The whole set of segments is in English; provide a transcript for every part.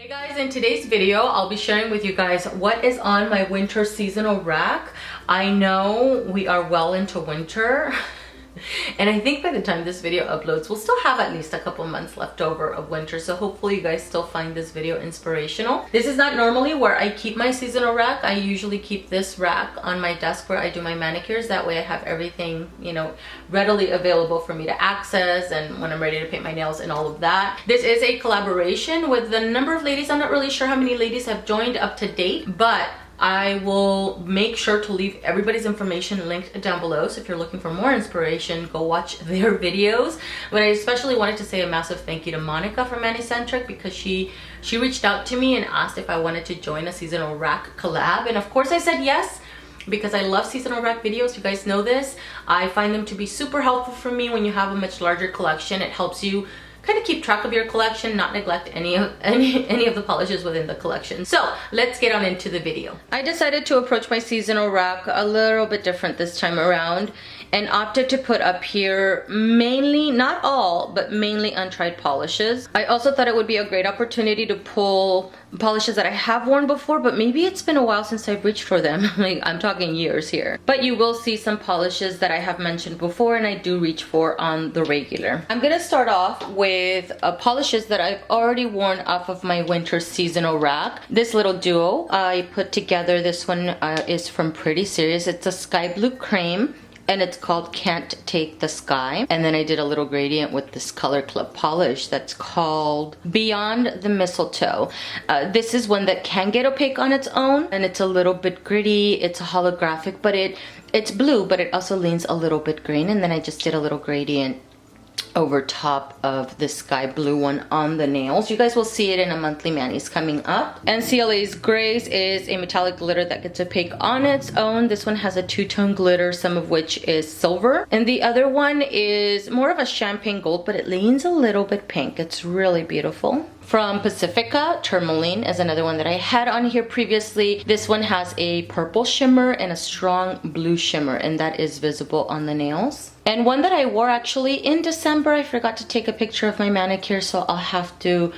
Hey guys, in today's video I'll be sharing with you guys what is on my winter seasonal rack. I know we are well into winter and I think by the time this video uploads we'll still have at least a couple months left over of winter, so hopefully you guys still find this video inspirational. This is not normally where I keep my seasonal rack. I usually keep this rack on my desk where I do my manicures. That way I have everything, you know, readily available for me to access and when I'm ready to paint my nails and all of that. This is a collaboration with the number of ladies. I'm not really sure how many ladies have joined up to date, but I will make sure to leave everybody's information linked down below, so if you're looking for more inspiration, go watch their videos. But I especially wanted to say a massive thank you to Monica from Manicentric, because she reached out to me and asked if I wanted to join a seasonal rack collab, and of course I said yes, because I love seasonal rack videos. You guys know this. I find them to be super helpful for me when you have a much larger collection. It helps you kind of keep track of your collection, not neglect any of the polishes within the collection. So let's get on into the video. I decided to approach my seasonal rack a little bit different this time around and opted to put up here mainly, not all, but mainly untried polishes. I also thought it would be a great opportunity to pull polishes that I have worn before, but maybe it's been a while since I've reached for them. Like, I'm talking years here. But you will see some polishes that I have mentioned before and I do reach for on the regular. I'm gonna start off with polishes that I've already worn off of my winter seasonal rack. This little duo I put together. This one is from Pretty Serious. It's a sky blue cream and it's called Can't Take the Sky. And then I did a little gradient with this Color Club polish that's called Beyond the Mistletoe. This is one that can get opaque on its own, and it's a little bit gritty. It's a holographic, but it's blue, but it also leans a little bit green. And then I just did a little gradient over top of the sky blue one on the nails. You guys will see it in a monthly manis coming up. NCLA's Grace is a metallic glitter that gets opaque on its own. This one has a two-tone glitter, some of which is silver. And the other one is more of a champagne gold, but it leans a little bit pink. It's really beautiful. From Pacifica Tourmaline is another one that I had on here previously. This one has a purple shimmer and a strong blue shimmer, and that is visible on the nails. And one that I wore actually in December, I forgot to take a picture of my manicure, so I'll have to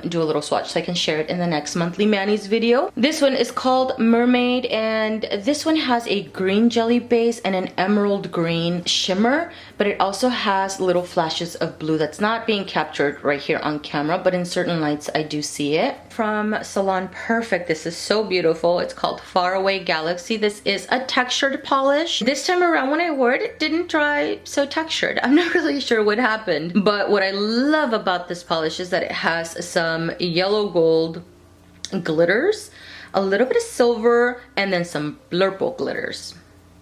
do a little swatch so I can share it in the next monthly manis video. This one is called Mermaid, and this one has a green jelly base and an emerald green shimmer, but it also has little flashes of blue that's not being captured right here on camera, but in certain lights I do see it. From Salon Perfect, this is so beautiful. It's called Faraway Galaxy. This is a textured polish. This time around when I wore it, it didn't dry so textured. I'm not really sure what happened, but what I love about this polish is that it has some yellow gold glitters, a little bit of silver, and then some blurple glitters.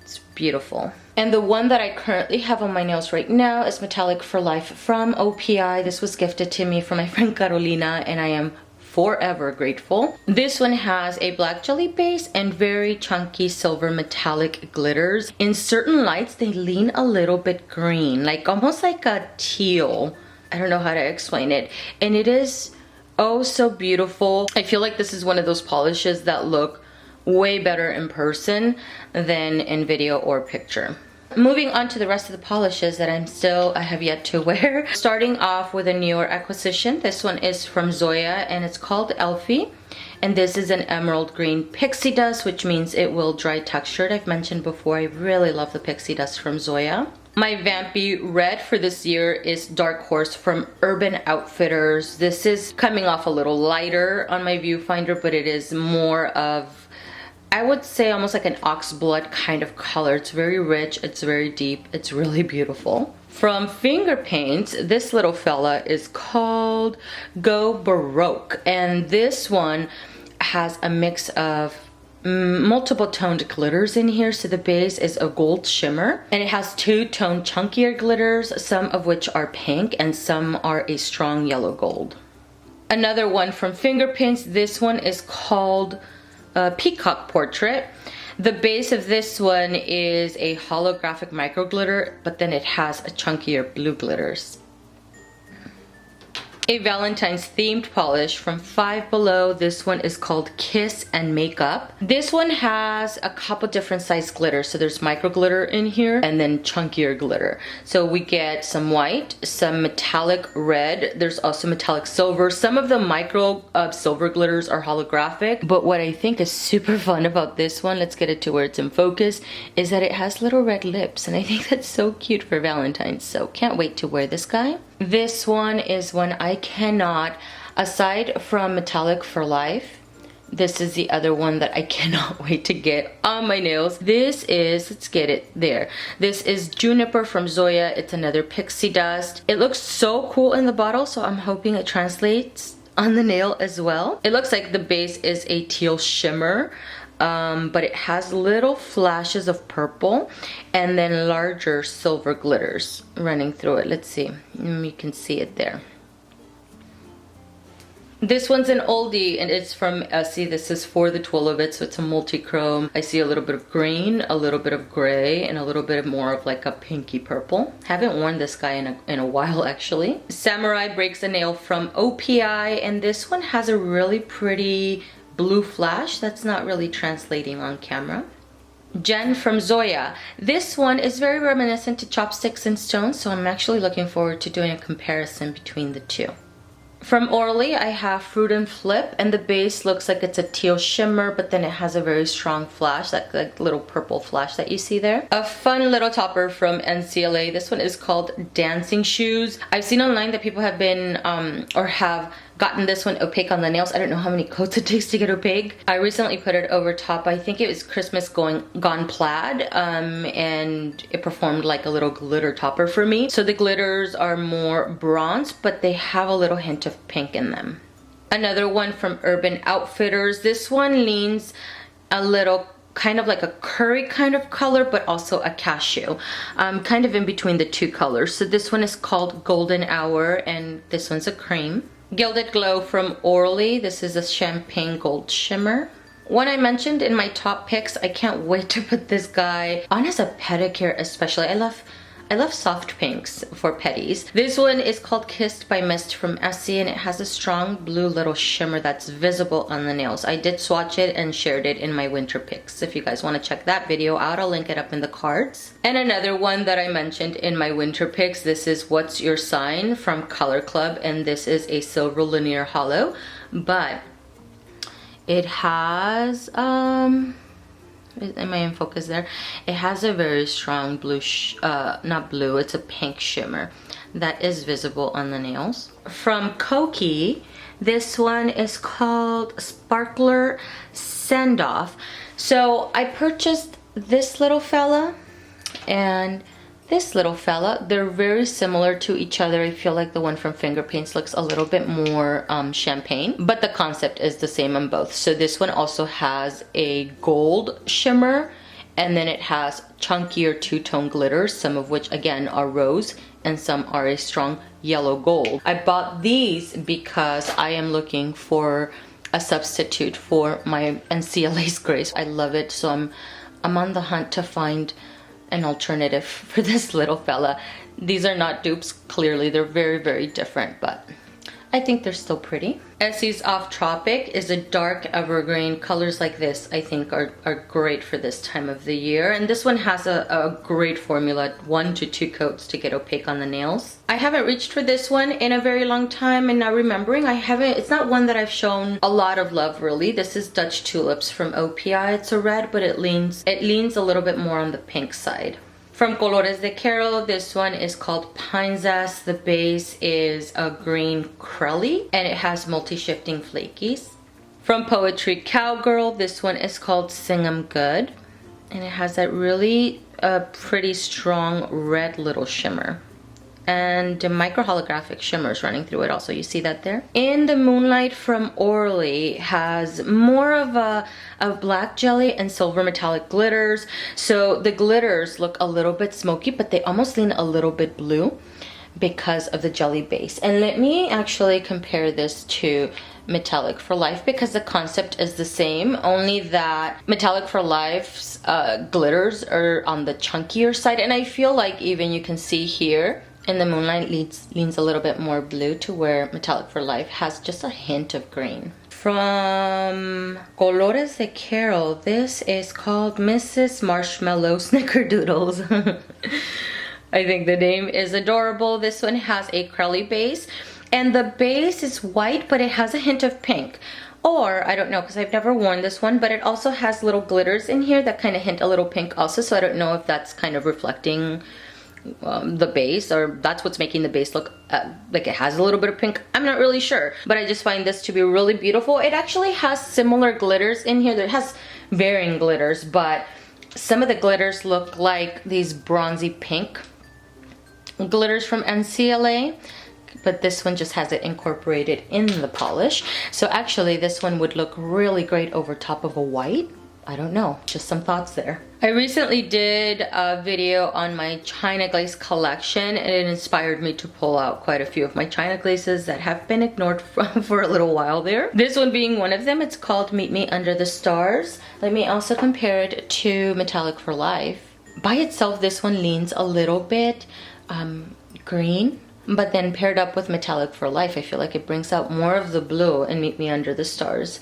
It's beautiful. And the one that I currently have on my nails right now is Metallic for Life from OPI. This was gifted to me from my friend Carolina, and I am forever grateful. This one has a black jelly base and very chunky silver metallic glitters. In certain lights, they lean a little bit green, like almost like a teal. I don't know how to explain it. And it is oh so beautiful. I feel like this is one of those polishes that look way better in person than in video or picture. Moving on to the rest of the polishes that I have yet to wear. Starting off with a newer acquisition. This one is from Zoya and it's called Elphie. And this is an emerald green pixie dust, which means it will dry textured. I've mentioned before, I really love the pixie dust from Zoya. My vampy red for this year is Dark Horse from Urban Outfitters. This is coming off a little lighter on my viewfinder, but it is more of, I would say, almost like an ox blood kind of color. It's very rich, it's very deep, it's really beautiful. From Finger Paints, this little fella is called Go Baroque, and this one has a mix of multiple toned glitters in here. So the base is a gold shimmer and it has two-tone chunkier glitters, some of which are pink and some are a strong yellow gold. Another one from Finger Paints, this one is called Peacock Portrait. The base of this one is a holographic micro glitter, but then it has a chunkier blue glitters. a Valentine's themed polish from Five Below. This one is called Kiss and Makeup. This one has a couple different size glitters. So there's micro glitter in here and then chunkier glitter. So we get some white, some metallic red. There's also metallic silver. Some of the micro silver glitters are holographic. But what I think is super fun about this one, let's get it to where it's in focus, is that it has little red lips. And I think that's so cute for Valentine's. So can't wait to wear this guy. This one is one I cannot, aside from Metallic for Life, this is the other one that I cannot wait to get on my nails. This is, let's get it there. This is Juniper from Zoya. It's another pixie dust. It looks so cool in the bottle, so I'm hoping it translates on the nail as well. It looks like the base is a teal shimmer. But it has little flashes of purple and then larger silver glitters running through it. Let's see, you can see it there. This one's an oldie and it's from ESSIE. This is for the Twill of it, so it's a multi-chrome. I see a little bit of green, a little bit of gray, and a little bit more of like a pinky purple. Haven't worn this guy in a while actually. Samurai Breaks a Nail from OPI, and this one has a really pretty blue flash that's not really translating on camera. Jen from Zoya. This one is very reminiscent to Chopsticks and Stones, so I'm actually looking forward to doing a comparison between the two. From ORLY, I have Freuden Flip, and the base looks like it's a teal shimmer, but then it has a very strong flash, that like little purple flash that you see there. A fun little topper from NCLA. This one is called Dancing Shoes. I've seen online that people have been, or have gotten this one opaque on the nails. I don't know how many coats it takes to get opaque. I recently put it over top, I think it was Christmas Gone Plaid, and it performed like a little glitter topper for me. So the glitters are more bronze, but they have a little hint of pink in them. Another one from Urban Outfitters. This one leans a little kind of like a curry kind of color, but also a cashew, kind of in between the two colors. So this one is called Golden Hour, and this one's a cream. Gilded Glow from ORLY. This is a champagne gold shimmer. One I mentioned in my top picks. I can't wait to put this guy on as a pedicure especially. I love soft pinks for petties. This one is called Kissed by Mist from ESSIE, and it has a strong blue little shimmer that's visible on the nails. I did swatch it and shared it in my winter picks. If you guys want to check that video out, I'll link it up in the cards. And another one that I mentioned in my winter picks, this is What's Your Sign from COLLAB, and this is a silver linear hollow, but it has am I in focus there? It has a very strong blue, not blue, it's a pink shimmer that is visible on the nails. From Koke, this one is called Sparkler Send Off. So I purchased this little fella and this little fella. They're very similar to each other. I feel like the one from Finger Paints looks a little bit more champagne, but the concept is the same on both. So this one also has a gold shimmer, and then it has chunkier two-tone glitters, some of which again are rose and some are a strong yellow gold. I bought these because I am looking for a substitute for my NCLA Grace. I love it, so I'm on the hunt to find an alternative for this little fella. These are not dupes, clearly they're very, very different, but I think they're still pretty. ESSIE Off Tropic is a dark evergreen. Colors like this I think are great for this time of the year, and this one has a great formula, 1 to 2 coats to get opaque on the nails. I haven't reached for this one in a very long time, and now remembering it's not one that I've shown a lot of love really. This is Dutch Tulips from OPI. It's a red, but it leans a little bit more on the pink side. From Colores de Caro, this one is called Pine Zest. The base is a green crelly, and it has multi-shifting flakies. From Poetry Cowgirl, this one is called Sing 'Em Good, and it has that really pretty strong red little shimmer. And the micro holographic shimmers running through it also. You see that there? In the Moonlight from ORLY has more of a black jelly and silver metallic glitters. So the glitters look a little bit smoky, but they almost lean a little bit blue because of the jelly base. And let me actually compare this to Metallic for Life, because the concept is the same, only that Metallic for Life's glitters are on the chunkier side. And I feel like even you can see here, And the Moonlight leans a little bit more blue, to where Metallic for Life has just a hint of green. From Colores de Carol, this is called Mrs. Marshmallow Snickerdoodles. I think the name is adorable. This one has a curly base, and the base is white, but it has a hint of pink. Or, I don't know, because I've never worn this one, but it also has little glitters in here that kind of hint a little pink also, so I don't know if that's kind of reflecting the base, or that's what's making the base look like it has a little bit of pink. I'm not really sure, but I just find this to be really beautiful. It actually has similar glitters in here. It has varying glitters, but some of the glitters look like these bronzy pink glitters from NCLA, but this one just has it incorporated in the polish. So actually this one would look really great over top of a white. I don't know, just some thoughts there. I recently did a video on my China glaze collection, and it inspired me to pull out quite a few of my China glazes that have been ignored for a little while there. This one being one of them. It's called Meet Me Under the Stars. Let me also compare it to Metallic for Life. By itself, this one leans a little bit green, but then paired up with Metallic for Life, I feel like it brings out more of the blue in Meet Me Under the Stars.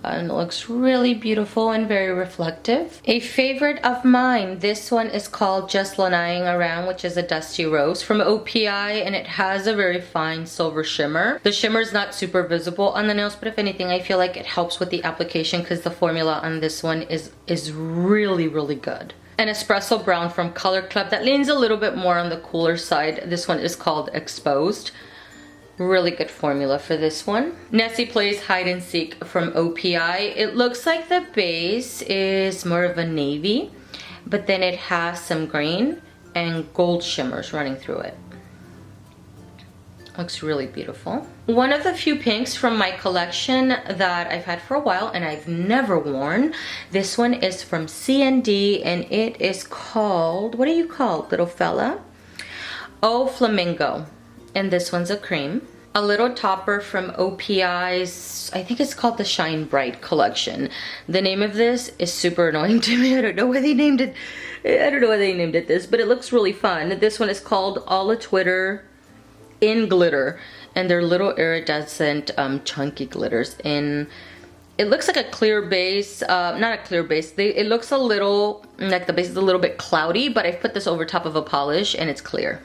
And it looks really beautiful and very reflective. A favorite of mine, this one is called Just Lanaying Around, which is a dusty rose from OPI, and it has a very fine silver shimmer. The shimmer is not super visible on the nails, but if anything, I feel like it helps with the application because the formula on this one is really, really good. An espresso brown from COLLAB that leans a little bit more on the cooler side. This one is called Exposed. Really good formula for this one. Nessie Plays Hide and Seek from OPI. It looks like the base is more of a navy, but then it has some green and gold shimmers running through it. Looks really beautiful. One of the few pinks from my collection that I've had for a while and I've never worn. This one is from CND, and it is called, what do you call it, little fella? Oh, Flamingo. And this one's a cream. A little topper from OPI's, I think it's called the Shine Bright collection. The name of this is super annoying to me. I don't know why they named it. I don't know why they named it this, but it looks really fun. This one is called All a Twitter in Glitter, and they're little iridescent chunky glitters. And it looks like a clear base, not a clear base. It looks a little like the base is a little bit cloudy, but I've put this over top of a polish and it's clear.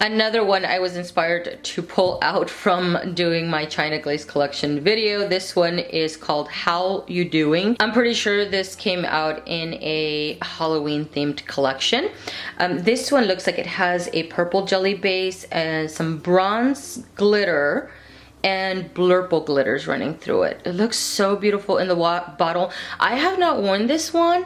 Another one I was inspired to pull out from doing my China Glaze collection video. This one is called How You Doing. I'm pretty sure this came out in a Halloween themed collection. This one looks like it has a purple jelly base and some bronze glitter and blurple glitters running through it. It looks so beautiful in the bottle. I have not worn this one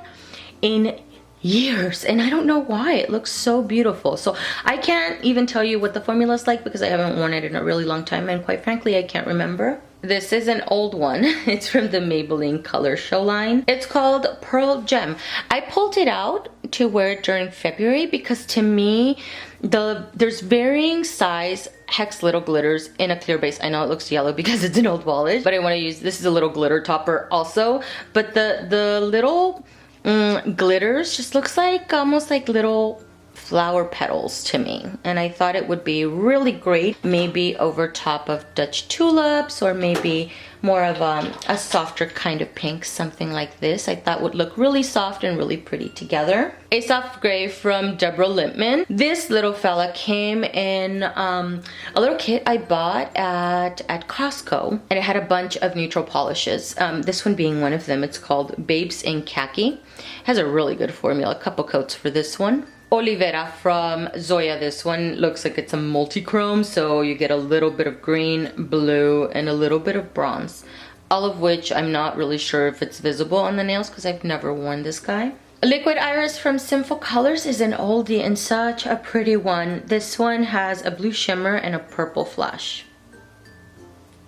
in years, and I don't know why. It looks so beautiful. So I can't even tell you what the formula is like because I haven't worn it in a really long time, and quite frankly I can't remember. This is an old one. It's from the Maybelline Color Show line. It's called Pearl Gem. I pulled it out to wear it during February because to me there's varying size hex little glitters in a clear base. I know it looks yellow because it's an old polish, but I want to use, this is a little glitter topper also, but the little glitters just looks like almost like little flower petals to me, and I thought it would be really great maybe over top of Dutch Tulips, or maybe more of a softer kind of pink, something like this. I thought would look really soft and really pretty together. A Soft Gray from Deborah Lippmann. This little fella came in a little kit I bought at Costco, and it had a bunch of neutral polishes. This one being one of them. It's called Babes in Khaki. Has a really good formula, a couple coats for this one. Olivera from Zoya. This one looks like it's a multi-chrome, so you get a little bit of green, blue, and a little bit of bronze. All of which I'm not really sure if it's visible on the nails because I've never worn this guy. Liquid Iris from Sinful Colors is an oldie and such a pretty one. This one has a blue shimmer and a purple flash.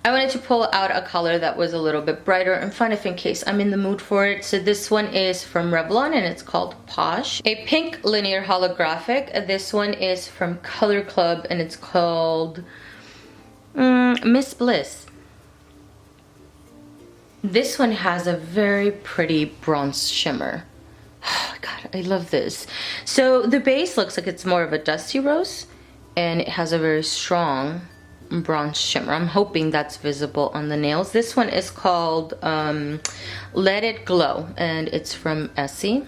I wanted to pull out a color that was a little bit brighter and fun if in case I'm in the mood for it. So this one is from Revlon and it's called Posh. A pink linear holographic. This one is from COLLAB and it's called Miss Bliss. This one has a very pretty bronze shimmer. Oh God, I love this. So the base looks like it's more of a dusty rose, and it has a very strong bronze shimmer. I'm hoping that's visible on the nails. This one is called Let It Glow, and it's from ESSIE.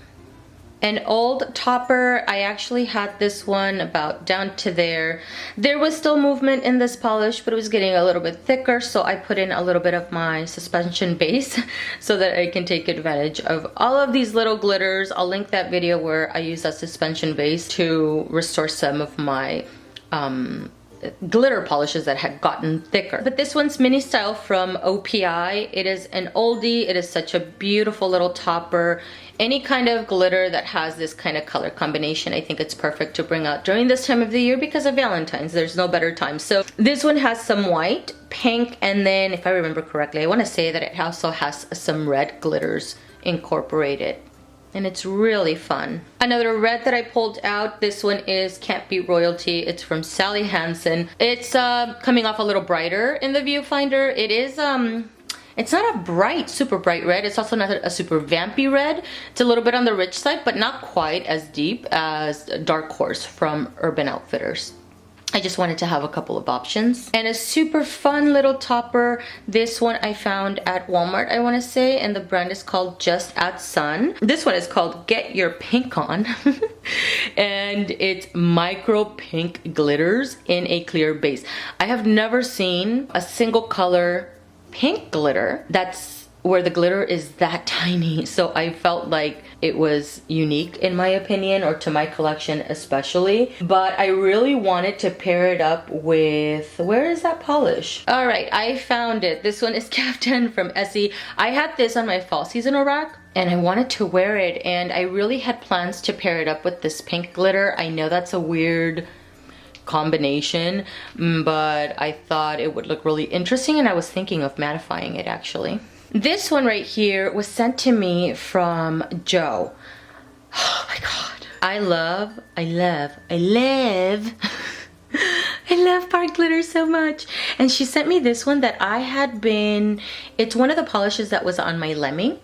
An old topper. I actually had this one about down to there. There was still movement in this polish, but it was getting a little bit thicker, so I put in a little bit of my suspension base so that I can take advantage of all of these little glitters. I'll link that video where I use that suspension base to restore some of my glitter polishes that had gotten thicker. But this one's Mini Style from OPI. It is an oldie. It is such a beautiful little topper. Any kind of glitter that has this kind of color combination, I think it's perfect to bring out during this time of the year because of Valentine's. There's no better time. So this one has some white, pink, and then if I remember correctly, I want to say that it also has some red glitters incorporated. And it's really fun. Another red that I pulled out, this one is Can't Be Royalty. It's from Sally Hansen. It's coming off a little brighter in the viewfinder. It is it's not a bright, super bright red. It's also not a super vampy red. It's a little bit on the rich side, but not quite as deep as Dark Horse from Urban Outfitters. I just wanted to have a couple of options. And a super fun little topper. This one I found at Walmart, I want to say, and the brand is called Just Add Sun. This one is called Get Your Pink On. And it's micro pink glitters in a clear base. I have never seen a single color pink glitter that's where the glitter is that tiny, so I felt like it was unique in my opinion, or to my collection especially. But I really wanted to pair it up with, where is that polish? All right, I found it. This one is Caftan from ESSIE. I had this on my fall seasonal rack and I wanted to wear it, and I really had plans to pair it up with this pink glitter. I know that's a weird combination, but I thought it would look really interesting, and I was thinking of mattifying it actually. This one right here was sent to me from Joe. Oh my god. I love bar glitter so much. And she sent me this one that I had been, it's one of the polishes that was on my Lemming,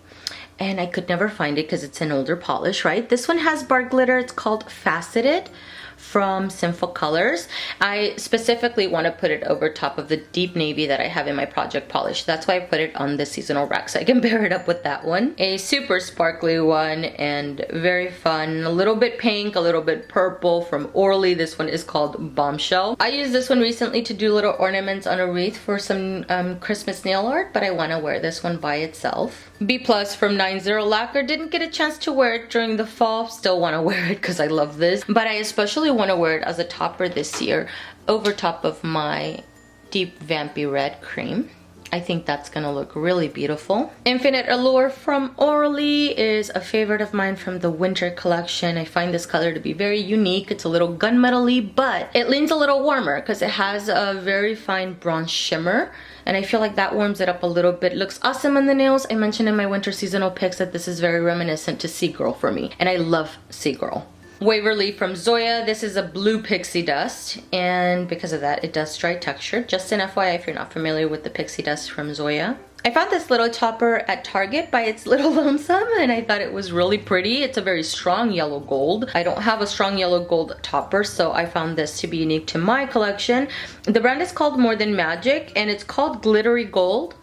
and I could never find it because it's an older polish, right? This one has bar glitter. It's called Faceted from Sinful Colors. I specifically want to put it over top of the deep navy that I have in my project polish. That's why I put it on the seasonal rack, so I can pair it up with that one. A super sparkly one and very fun. A little bit pink, a little bit purple from ORLY. This one is called Bombshell. I used this one recently to do little ornaments on a wreath for some Christmas nail art, but I want to wear this one by itself. B Plus from 90 Lacquer. Didn't get a chance to wear it during the fall. Still want to wear it because I love this, but I especially want to wear it as a topper this year over top of my deep vampy red cream. I think that's gonna look really beautiful. Infinite Allure from ORLY is a favorite of mine from the winter collection. I find this color to be very unique. It's a little gunmetal-y, but it leans a little warmer because it has a very fine bronze shimmer, and I feel like that warms it up a little bit. Looks awesome on the nails. I mentioned in my winter seasonal pics that this is very reminiscent to Sea Girl for me, and I love Sea Girl. Waverly from Zoya. This is a blue pixie dust, and because of that, it does dry texture. Just an FYI if you're not familiar with the pixie dust from Zoya. I found this little topper at Target by its little lonesome, and I thought it was really pretty. It's a very strong yellow gold. I don't have a strong yellow gold topper, so I found this to be unique to my collection. The brand is called More Than Magic, and it's called Glittery Gold.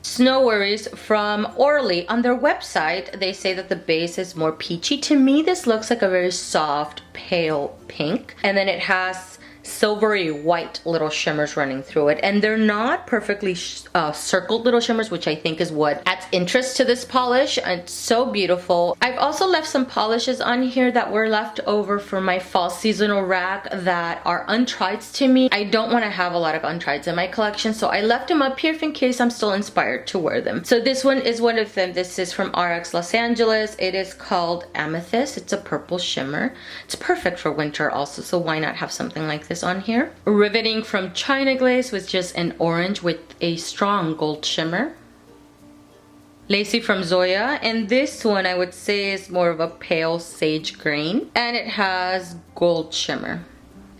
Snow Worries from ORLY. On their website, they say that the base is more peachy. To me, this looks like a very soft, pale pink. And then it has silvery white little shimmers running through it, and they're not perfectly circled little shimmers, which I think is what adds interest to this polish. It's so beautiful. I've also left some polishes on here that were left over for my fall seasonal rack that are untrieds to me. I don't want to have a lot of untrieds in my collection, so I left them up here in case I'm still inspired to wear them. So this one is one of them. This is from RX Los Angeles. It is called Amethyst. It's a purple shimmer. It's perfect for winter also, so why not have something like this on here. Riveting from China Glaze was just an orange with a strong gold shimmer. Lacy from Zoya, and this one I would say is more of a pale sage green, and it has gold shimmer.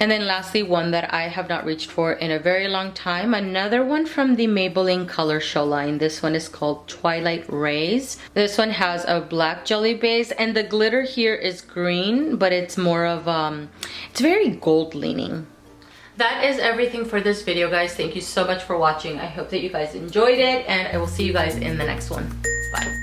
And then lastly, one that I have not reached for in a very long time, another one from the Maybelline Color Show line. This one is called Twilight Rays. This one has a black jelly base, and the glitter here is green, but it's more of, it's very gold leaning. That is everything for this video, guys. Thank you so much for watching. I hope that you guys enjoyed it, and I will see you guys in the next one. Bye.